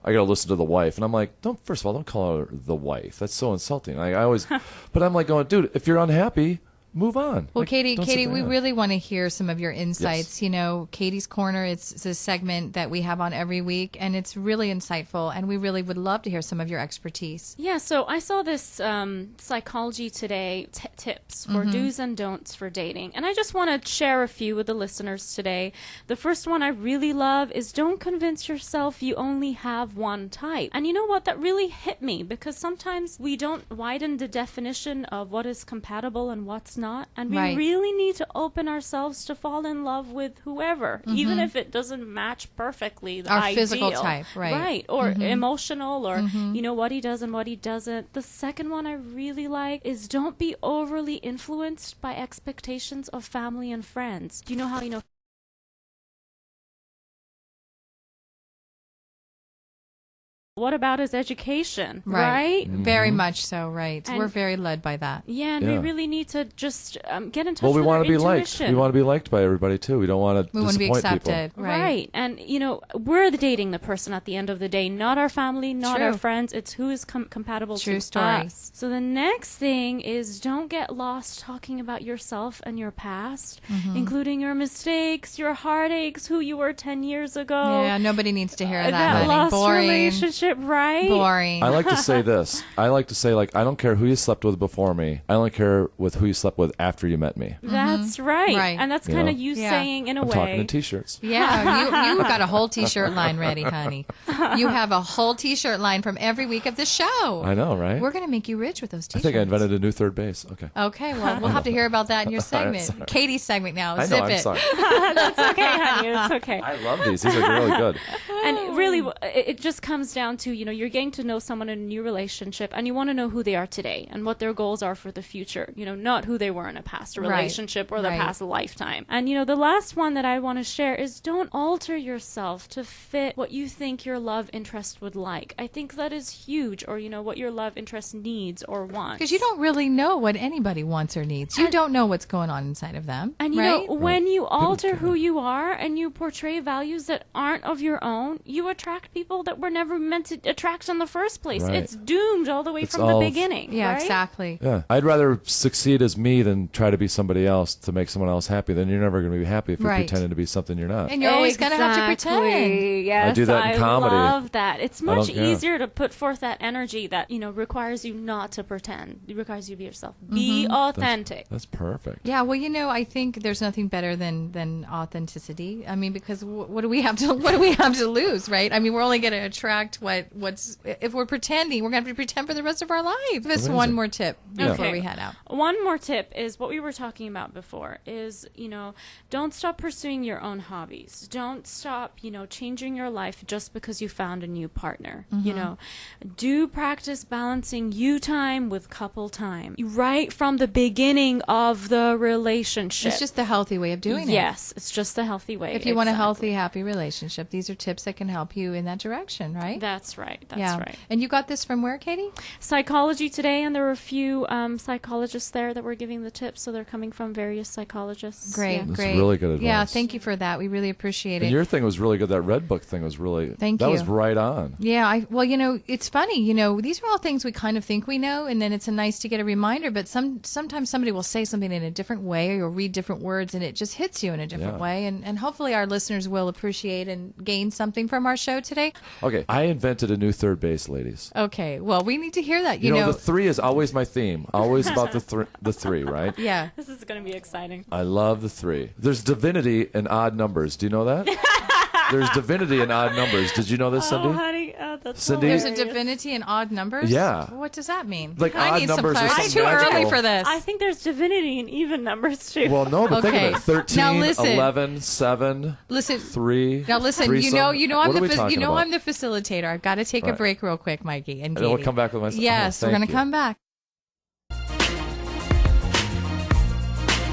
I gotta listen to the wife, and I'm like, first of all, don't call her the wife. That's so insulting. I always, but I'm like going, dude, if you're unhappy, move on.
Well,
Like,
Katie,
don't sit
we
there.
really want to hear some of your insights.
Yes.
You know, Katie's Corner, it's a segment that we have on every week, and it's really insightful, and we really would love to hear some of your expertise.
Yeah, so I saw this Psychology Today tips for do's and don'ts for dating. And I just want to share a few with the listeners today. The first one I really love is don't convince yourself you only have one type. And you know what? That really hit me because sometimes we don't widen the definition of what is compatible and what's not. And we
Right.
really need to open ourselves to fall in love with whoever, even if it doesn't match perfectly the
Our
ideal.
physical type, right.
Right, or emotional, or you know what he does and what he doesn't. The second one I really like is don't be overly influenced by expectations of family and friends. Do you know how what about his education, right?
Very much so, right.
And-
We're very led by that.
Yeah, and
Yeah.
we really need to just get in touch
Well, we
with
want
our
to be liked.
intuition.
We want to be liked by everybody too. We don't want to
We want to be
disappoint
accepted.
people.
Right. And, you know, we're dating the person at the end of the day, not our family, not
True.
our friends. It's who is compatible
True
to
story.
us. So the next thing is don't get lost talking about yourself and your past, including your mistakes, your heartaches, who you were 10 years ago.
Yeah, nobody needs to hear that,
that
honey.
lost
Boring.
relationship, right?
Boring.
I like to say this. I like to say, like, I don't care who you slept with before me. I only care with who you slept with after you met me.
That's right.
Right.
And that's
You
kind of
know?
you
Yeah.
saying in a
I'm
way.
talking in T-shirts.
Yeah, you got a whole T-shirt line ready, honey. You have a whole T-shirt line from every week of the show.
I know, right?
We're going to make you rich with those
I
T-shirts.
think I invented a new third base. Okay.
Okay, well, we'll have to hear about that in your
All right,
segment.
sorry.
Katie's segment now.
I know.
Zip
I'm
it.
sorry.
That's okay, honey. It's okay.
I love these. These are really good.
And really, it just comes down want to, you're getting to know someone in a new relationship, and you want to know who they are today and what their goals are for the future, not who they were in a past relationship or the past lifetime. And, the last one that I want to share is don't alter yourself to fit what you think your love interest would like. I think that is huge, or, what your love interest needs or wants.
Because you don't really know what anybody wants or needs. You don't know what's going on inside of them.
And, when you alter who you are and you portray values that aren't of your own, you attract people that were never meant to attract in the first place.
Right.
It's doomed all the way from the beginning.
Yeah,
right?
exactly.
Yeah. I'd rather succeed as me than try to be somebody else to make someone else happy. Then you're never going to be happy if you're pretending to be something you're not.
And you're always going to have to pretend.
Yes,
I do that in comedy.
I love that. It's much easier to put forth that energy that, requires you not to pretend. It requires you to be yourself. Be authentic.
That's perfect.
Yeah, well, I think there's nothing better than authenticity. I mean, because what do we have to lose, right? I mean, we're only going to attract what's if we're pretending, we're going to have to pretend for the rest of our life. Give us one more tip before we head out.
One more tip is what we were talking about before is, don't stop pursuing your own hobbies. Don't stop, changing your life just because you found a new partner. Do practice balancing you time with couple time right from the beginning of the relationship.
It's just the healthy way of doing it.
Yes, it's just the healthy way.
If you want a healthy, happy relationship, these are tips that can help you in that direction, right?
That's right. That's right.
And you got this from where, Katie?
Psychology Today, and there were a few psychologists there that were giving the tips, so they're coming from various psychologists.
Great,
yeah.
That's
great.
really good advice.
Yeah, thank you for that. We really appreciate it.
And your thing was really good. That Red Book thing was really...
Thank you.
That was right on.
Yeah, it's funny, these are all things we kind of think we know, and then it's nice to get a reminder, but sometimes somebody will say something in a different way, or you'll read different words, and it just hits you in a different way, and hopefully our listeners will appreciate and gain something from our show today.
Okay, I invented a new third base, ladies.
Okay, well, we need to hear that.
You know, the three is always my theme. Always about the three, right?
Yeah.
This is going to be exciting.
I love the three. There's divinity in odd numbers. Do you know that? There's divinity in odd numbers. Did you know this, Syndee?
Oh, honey, that's
Syndee?
There's a divinity in odd numbers?
Yeah.
What does that mean?
Like
I
odd
need
numbers
some
are
clarity. It's
some
too early
magical-
for this.
I think there's divinity in even numbers, too.
Well, no, but think of it. 13,
Now listen.
11, 7,
Listen.
3.
Now listen,
threesome.
I'm
What are we talking about?
I'm the facilitator. I've got to take a
Right.
break real quick, Mikey and
And
Katie.
then we'll come back with my...
Yes,
oh,
we're going
thank
to
you.
come back.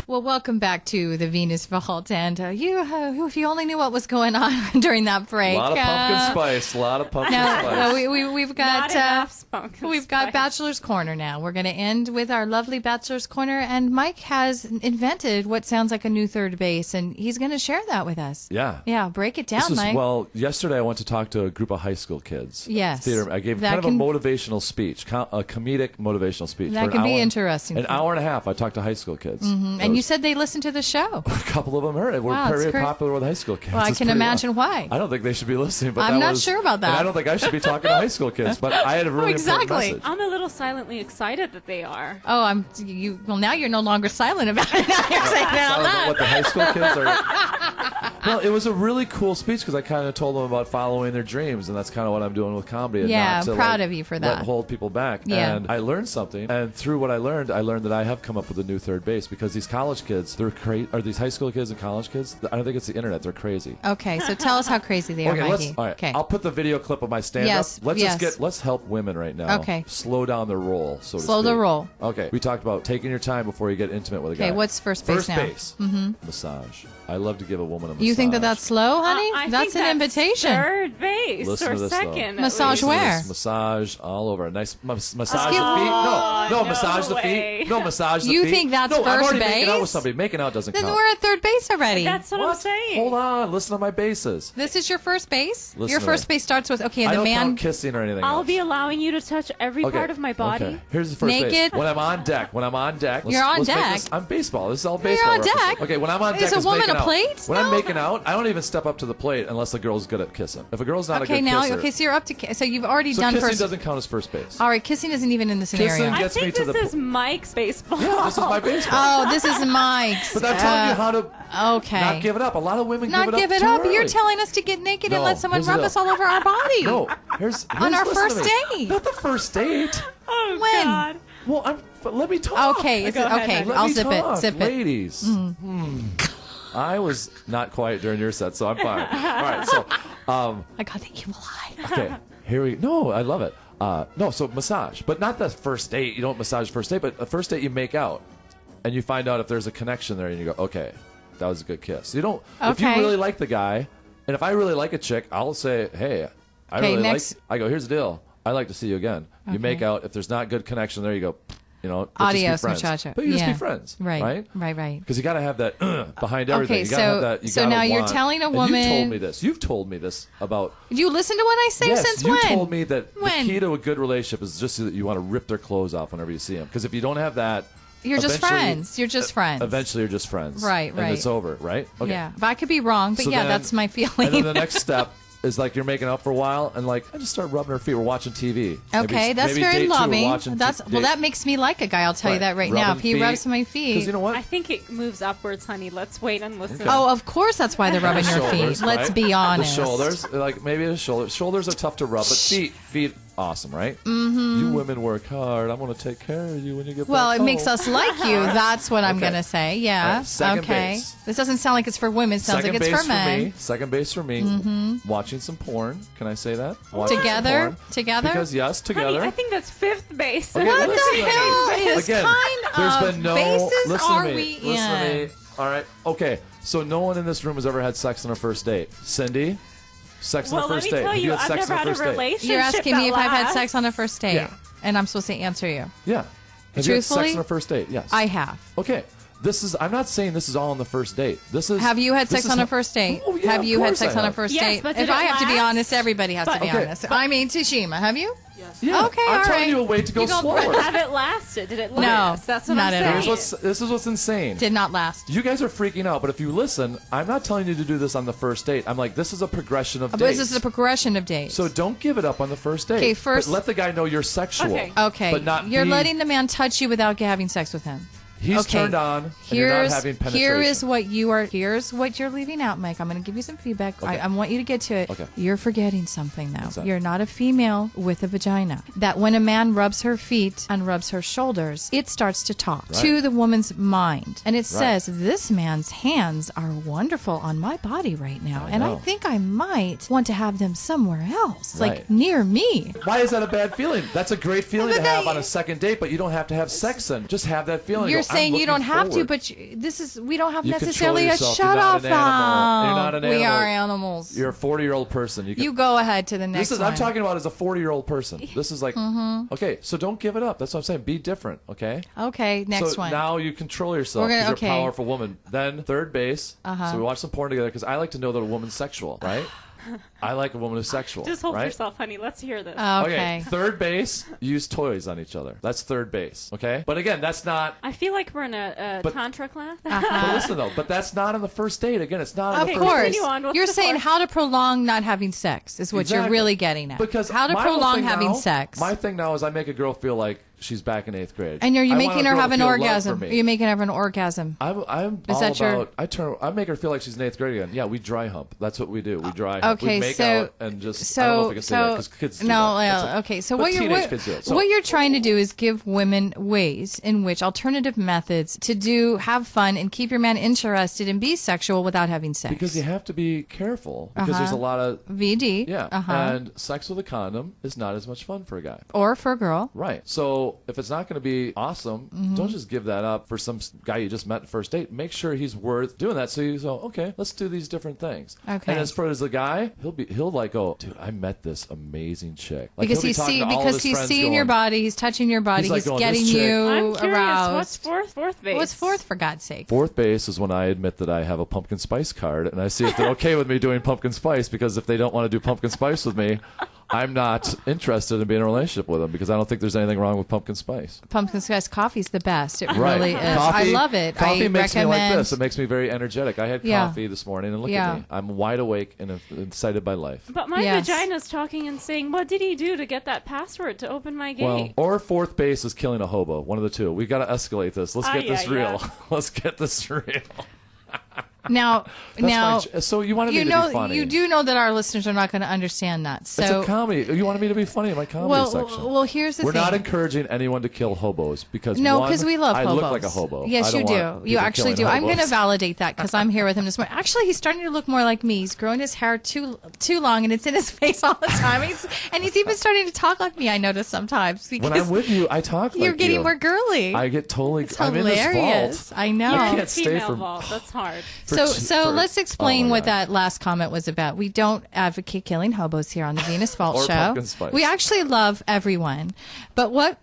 Well, welcome back to the Venus Vault, and if you only knew what was going on during that break.
A lot of pumpkin spice. A lot of pumpkin spice.
We've got
Not enough pumpkin
we've got
spice.
Bachelor's Corner now. We're going to end with our lovely Bachelor's Corner, and Mike has invented what sounds like a new third base, and he's going to share that with us.
Yeah.
Yeah, break it down,
This was,
Mike.
well, yesterday I went to talk to a group of high school kids.
Yes.
Theater. I gave
That
kind
can-
of a motivational speech, a comedic motivational speech.
That
for an
can be
hour-
interesting
An
for
hour and a half I talked to high school kids.
And you said they listened to the show.
A couple of them heard it. We're
Wow, it's
very
great.
popular with high school kids.
Well, I
It's
can
pretty
imagine
wild.
why.
I don't think they should be listening, but
I'm
that
not
was-
sure about that.
And I don't think I should be talking to high school kids, but I had a really important
exactly.
message.
I'm a little silently excited that they are.
Oh, well, now you're no longer silent about it. Now you're saying it out
Sounds like
loud.
what the high school kids are. Well, it was a really cool speech because I kind of told them about following their dreams, and that's kind of what I'm doing with comedy. And
Yeah,
not to,
I'm proud
like,
of you for
let
that.
hold people back.
Yeah.
And I learned something, and through what I learned that I have come up with a new third base because these college kids, they're crazy. Are these high school kids and college kids? I don't think it's the internet. They're crazy.
Okay, so tell us how crazy they are,
Okay,
Mikey.
all right.
Okay.
I'll put the video clip of my stand-up.
Yes, yes.
Let's help women right now.
Okay.
Slow down their roll, so to
Slow the
speak.
roll.
Okay. We talked about taking your time before you get intimate with a guy.
Okay, what's first base now?
First base. Massage. I love to give a woman a massage.
You think that's slow, honey?
I
That's
think
an invitation.
Third base
Listen
or
to this, though.
second. at
Massage
least.
where?
Massage all over. A nice massage the feet.
Oh,
No,
no
massage the
way.
feet. No, massage the
You
feet.
think that's
no, I'm
first
already making out
base?
with somebody. Making out doesn't
Then
count.
we're at third base already.
That's what I'm saying.
Hold on. Listen to my bases.
This is your first base?
Listen
Your
to
first
me.
base starts with, okay,
I
the
don't
man...
count kissing or anything
I'll
else.
be allowing you to touch every
Okay,
part of my body.
Okay. Here's the first
Naked?
base. When I'm on deck.
You're on
let's make
deck?
this- I'm baseball. This is all baseball.
on
references.
deck?
Okay, when I'm on
Is
deck,
a
it's
woman
making
a
out.
plate?
When I'm
No.
making out, I don't even step up to the plate unless the girl's good at kissing. If a girl's not a
Okay,
good
now,
kisser,
okay, so you're up to... So you've already
so
done
kissing
first...
doesn't count as first base.
All right, kissing isn't even in the scenario.
Kissing-
I
gets me
think
to
this
the
is Mike's baseball.
Yeah, this is my baseball.
Oh, this is Mike's.
But I'm telling you how to
Okay.
not give it up. A lot of women
Not
give
give
it
it
up.
up.
too
You're
early.
telling us to get naked and
No,
let someone
here's the
rub
deal.
us all over our body.
No, here's
On our
listen to
first
me.
date.
Not the first date.
Oh,
When?
God.
Well, let me talk.
Okay, is
Go
it
ahead,
okay?
honey.
Let
I'll
me
zip
talk.
it. Zip it.
Ladies. I was not quiet during your set, so I'm fine. All right, so
I got the evil eye.
okay. Here we no, I love it. No, so massage, but not the first date. You don't massage first date, but the first date you make out, and you find out if there's a connection there, and you go, okay, that was a good kiss. You don't.
Okay.
If you really like the guy, and if I really like a chick, I'll say, hey, I really like. I go, here's the deal. I'd like to see you again. You make out. If there's not good connection there, you go. You know,
adios,
just be friends.
muchacho.
But you just be friends, right?
Right.
Because you got to have that behind everything.
Okay,
you gotta have that. You
so
gotta
now you're
want-
telling a
and
woman.
You told me this. You've told me this about.
You listen to what I say
Yes,
since
you
when?
told me that
When?
the key to a good relationship is just that you want to rip their clothes off whenever you see them. Because if you don't have that,
You're just
eventually-
friends. You're just friends.
Eventually, you're just friends.
Right.
And it's over, right? Okay.
Yeah. But I could be wrong, but
So
yeah,
then-
that's my feeling.
And then the next step is like you're making out for a while, and like I just start rubbing her feet. We're watching TV.
Okay, that's
maybe
very
date two, we're
loving.
watching
Well, that makes me like a guy. I'll tell you that right now.
Rubbing
If he
feet.
rubs my feet,
Because you know what?
I think it moves upwards, honey. Let's wait and listen.
oh, of course, that's why they're rubbing your
Shoulders,
feet. Let's
right?
be honest.
The shoulders, like maybe the shoulders. Shoulders are tough to rub, but feet, awesome, right? Mm-hmm. You women work hard. I'm going to take care of you when you get
Well,
back
it makes
home.
us like you. That's what I'm
Okay.
going to say. Yeah.
All right, second
okay.
base.
This doesn't sound like it's for women. It sounds
Second
like it's
base
for men.
me. Second base for me. Watching some porn. Can I say that? Watching some
Together?
porn.
Together?
Because yes, together.
Honey, I think that's fifth base.
Okay,
What
listen
the
to me.
hell is
Again,
kind
there's
of
been no
bases
listen
are
to me.
we
Listen to
in?
me. All right. Okay. So no one in this room has ever had sex on a first date. Syndee, sex on
Well,
a
let
first
me
date.
tell
Have
you,
had
I've
sex
never
on a
had a
first date?
relationship.
You're asking me if I've had sex on a first date,
Yeah.
and I'm supposed to answer you.
Yeah. Have you had
Truthfully,
sex on a first date? Yes.
I have.
Okay. This is. I'm not saying this is all on the first date. This is.
Have you had
this
sex
is
on a
how-
first date?
Oh, yeah,
have
of
you had
course
sex
I
on a
have.
first
Yes,
date?
but did
If
it
I have to be
last?
honest, everybody has to be
Okay.
honest. I mean, Tashima, have you?
Yeah.
Okay,
I'm
all
telling
right.
you a way to go
You go
slower.
Have it lasted? Did it
No,
last? That's what
not
I'm
at all.
saying.
This is what's insane.
Did not last.
You guys are freaking out, but if you listen, I'm not telling you to do this on the first date. I'm like, this is a progression of
But
dates.
this is a progression of dates.
So don't give it up on the first date.
Okay, first-
But let the guy know you're sexual.
Okay.
Okay,
But
you're
be-
letting the man touch you without having sex with him.
He's
Okay.
turned on, and you're not having penetration.
Here's what you're leaving out, Mike. I'm going to give you some feedback.
Okay.
I want you to get to it.
Okay.
You're forgetting something now.
What's that?
You're not a female with a vagina. That when a man rubs her feet and rubs her shoulders, it starts to talk
Right.
to the woman's mind. And it says, this man's hands are wonderful on my body right now. And I
know.
think I might want to have them somewhere else,
Right.
like near me.
Why is that a bad feeling? That's a great feeling
But
to have
that-
on a second date, but you don't have to have sex then. Just have that feeling.
You're
Go, I'm
saying you
looking
don't have to,
forward.
but we don't have
You control
necessarily a
yourself. You're
shut
not
off
an animal. You're not an
We
animal.
are animals.
You're a 40-year-old person. You, can,
You go ahead to the next
This is.
one.
I'm talking about as a 40-year-old person. This is like okay. So don't give it up. That's what I'm saying. Be different. Okay.
Okay, next
so
one.
now you control yourself
We're
because
gonna-
you're a
okay.
powerful woman. Then third base. So we watch some porn together because I like to know that a woman's sexual, right? I like a woman who's sexual.
Just hold
right?
yourself, honey. Let's hear this.
Okay.
Third base. Use toys on each other. That's third base. Okay. But again, that's not.
I feel like we're in a
But-
tantra class.
But listen though. But that's not on the first date. Again, it's not. on
Of
the
Okay,
first
course.
continue on. What's
You're
the
saying
fourth?
how to prolong not having sex is what you're
Exactly.
really getting at.
Because
how to
my whole
prolong
thing
having
now-
sex.
My thing now is I make a girl feel like she's back in 8th grade.
and are you
I want
making
a
her
girl
have
to
an
feel love
orgasm?
for
Are
me.
you making her have an orgasm?
I'm
Is
all
that your-
about. I make her feel like she's in 8th grade again. Yeah, we dry hump. That's what we do. We dry hump.
Okay,
we make
so
out and just. I don't know if I can say that because kids do
no,
that. That's
okay. So
but
what
teenage kids do it. So-
what you're trying to do is give women ways in which alternative methods to have fun and keep your man interested and be sexual without having sex.
Because you have to be careful because there's a lot of
VD,
yeah, and sex with a condom is not as much fun for a guy.
or for a girl.
Right. So if it's not going to be awesome, don't just give that up for some guy you just met at the first date. Make sure he's worth doing that. So you go, okay, let's do these different things.
Okay.
And as far as the guy, he'll like go, dude, I met this amazing chick. Like,
Because
he'll be talking to all of his
he's
friends
seeing
going,
your body, he's touching your body,
He's like
he's
going,
getting
"This chick-"
you
I'm curious.
aroused.
What's fourth base?
What's fourth, for God's sake?
Fourth base is when I admit that I have a pumpkin spice card, and I see if they're okay with me doing pumpkin spice. Because if they don't want to do pumpkin spice with me, I'm not interested in being in a relationship with them because I don't think there's anything wrong with pumpkin spice.
Pumpkin spice coffee's the best. It
Right.
really is.
Coffee,
I love it.
Coffee
I
makes me
recommend.
like this. It makes me very energetic. I had
Yeah.
coffee this morning, and look
Yeah.
at me. I'm wide awake and excited by life.
But my
Yes.
vagina's talking and saying, "What did he do to get that password to open my gate?"
Well, or fourth base is killing a hobo. One of the two. We got to escalate this. Let's get this
yeah.
real. Let's get this real.
Now,
so you wanted me to be funny.
You do know that our listeners are not going to understand that. So
it's a comedy. You wanted me to be funny in my comedy section.
Well, here's the thing.
We're not encouraging anyone to kill hobos because
we love hobos.
I look like a hobo.
Yes, you do. You actually do. I'm going to validate that because I'm here with him this morning. Actually, he's starting to look more like me. He's growing his hair too long, and it's in his face all the time. He's even starting to talk like me. I notice sometimes.
When I'm with you, I talk like you.
You're getting more girly.
I get totally.
It's
I'm
hilarious.
in this vault.
I know.
I can't stay
female vault. That's hard.
So let's explain what that last comment was about. We don't advocate killing hobos here on the Venus Vault
or
show.
Pumpkin Spice.
We actually love everyone, but what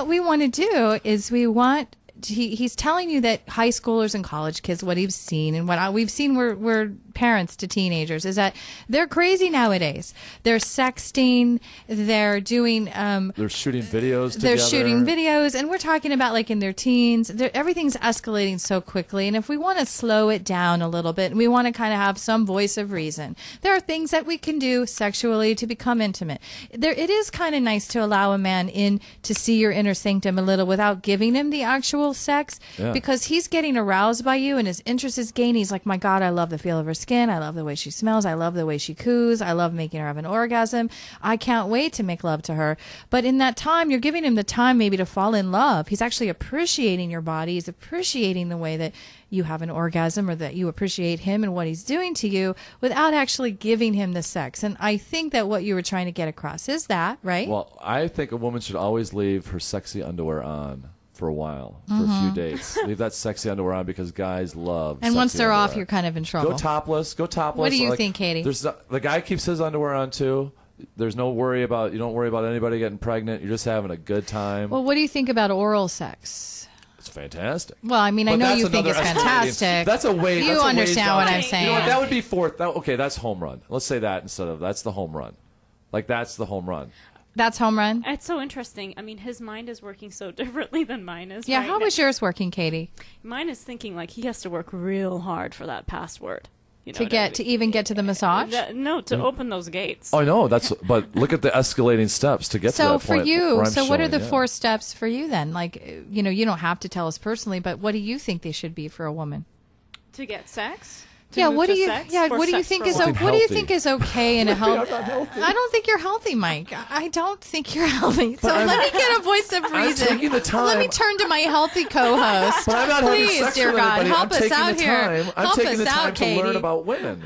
we want to do is we want. He's telling you that high schoolers and college kids, what he's seen and what we've seen, we're parents to teenagers, is that they're crazy nowadays. They're sexting. They're doing.
They're shooting videos together.
They're shooting videos, and we're talking about like in their teens. Everything's escalating so quickly, and if we want to slow it down a little bit, and we want to kind of have some voice of reason, there are things that we can do sexually to become intimate. It is kind of nice to allow a man in to see your inner sanctum a little without giving him the actual sex, because he's getting aroused by you and his interest is gaining. He's like, my God, I love the feel of her skin. I love the way she smells. I love the way she coos. I love making her have an orgasm. I can't wait to make love to her. But in that time, you're giving him the time maybe to fall in love. He's actually appreciating your body. He's appreciating the way that you have an orgasm or that you appreciate him and what he's doing to you without actually giving him the sex. And I think that what you were trying to get across is that, right?
Well, I think a woman should always leave her sexy underwear on for a while, for a few dates. Leave that sexy underwear on because guys love
and once they're
underwear.
Off, you're kind of in trouble.
Go topless.
What do you think, Katie?
The guy keeps his underwear on too. There's no worry about, you don't worry about anybody getting pregnant. You're just having a good time.
Well, what do you think about oral sex?
It's fantastic.
Well, I mean, I know you think it's fantastic.
That's a way.
You understand what I'm saying.
You know what, that would be fourth. Okay, that's home run. Let's say that instead of that's the home run. Like that's the home run.
That's home run?
It's so interesting. I mean, his mind is working so differently than mine is.
Yeah, how is yours working, Katie?
Mine is thinking like he has to work real hard for that password. You know
to even get to the massage?
No, to open those gates.
Oh, no, but look at the escalating steps to get to that point.
So for you, what are the 4 steps for you then? Like, you know, you don't have to tell us personally, but what do you think they should be for a woman?
To get sex?
What do you think is okay in a healthy? I don't think you're healthy, Mike. I don't think you're healthy. So let me get a voice of reason.
I'm taking the time.
Let me turn to my healthy co-host.
But I'm not
Please,
having sex
dear
with
God,
anybody.
help us out here.
I'm taking the time
Katie.
to learn about women.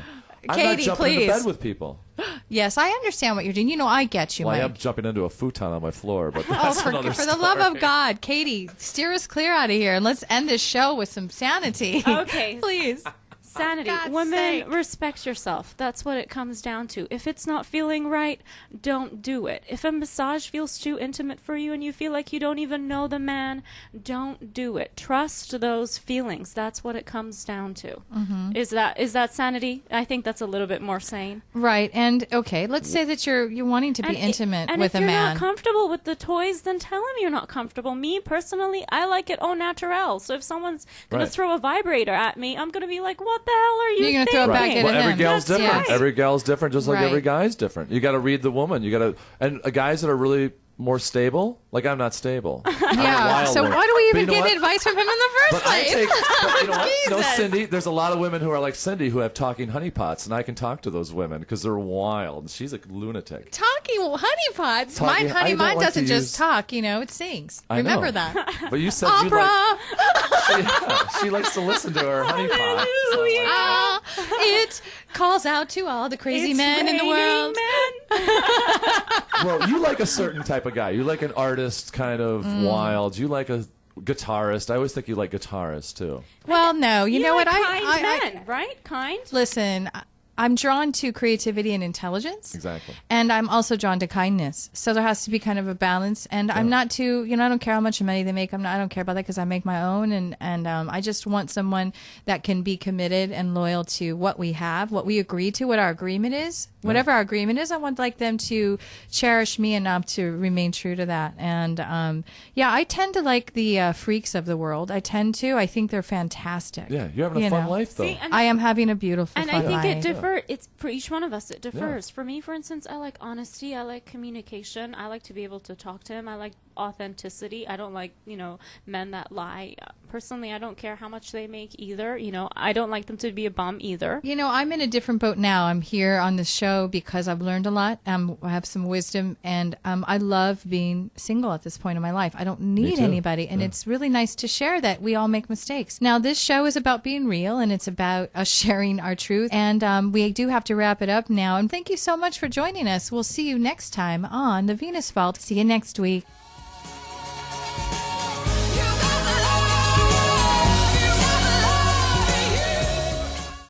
I'm
Katie,
not jumping
please.
into bed with people.
Yes, I understand what you're doing. You know, I get you,
Mike.
Mike.
I am jumping into a futon on my floor, but that's another
for
story.
the love of God, Katie, steer us clear out of here and let's end this show with some sanity.
Okay.
Please.
Sanity. Women, respect yourself. That's what it comes down to. If it's not feeling right, don't do it. If a massage feels too intimate for you and you feel like you don't even know the man, don't do it. Trust those feelings. That's what it comes down to. Mm-hmm. Is that sanity? I think that's a little bit more sane.
Right. And okay, let's say that you're wanting to be intimate with a man.
And if you're not comfortable with the toys, then tell him you're not comfortable. Me personally, I like it au naturel. So if someone's gonna throw a vibrator at me, I'm gonna be like, what the hell are you
You're going to throw it back at him.
Every gal's different.
Right.
Every gal's different, just like every guy's different. You got to read the woman. You got to, and guys that are really more stable, like I'm not stable.
Yeah. So why do we even get advice from him in the first place?
But you know what? No, Syndee. There's a lot of women who are like Syndee who have talking honeypots, and I can talk to those women because they're wild. She's a lunatic.
Talking honeypots. Mine doesn't just talk. You know, it sings. Remember that.
But you said
opera.
She likes to listen to her honeypot.
It calls out to all the crazy men in the world.
Well, you like a certain type of guy. You like an artist, kind of wild. You like a guitarist. I always think you like guitarists too.
Well, no. You know
like
what?
Kind men, right? Kind.
Listen. I'm drawn to creativity and intelligence.
Exactly.
And I'm also drawn to kindness. So there has to be kind of a balance. And I'm not too, I don't care how much money they make. I don't care about that because I make my own. And I just want someone that can be committed and loyal to what we have, what we agree to, what our agreement is. Whatever our agreement is, I want them to cherish me enough to remain true to that. And I tend to like the freaks of the world. I think they're fantastic.
Yeah, you're having a fun life, though.
See,
I am having a beautiful fun life.
And I think it differs. It's for each one of us. It differs. For me, for instance, I like honesty. I like communication. I like to be able to talk to him. I like authenticity. I don't like men that lie. personally, I don't care how much they make either. You know, I don't like them to be a bum either.
You know, I'm in a different boat now. I'm here on the show because I've learned a lot. I have some wisdom, and I love being single at this point in my life. I don't need anybody, and it's really nice to share that we all make mistakes. Now, this show is about being real, and it's about us sharing our truth, and we do have to wrap it up now. And thank you so much for joining us. We'll see you next time on The Venus Vault. See you next week.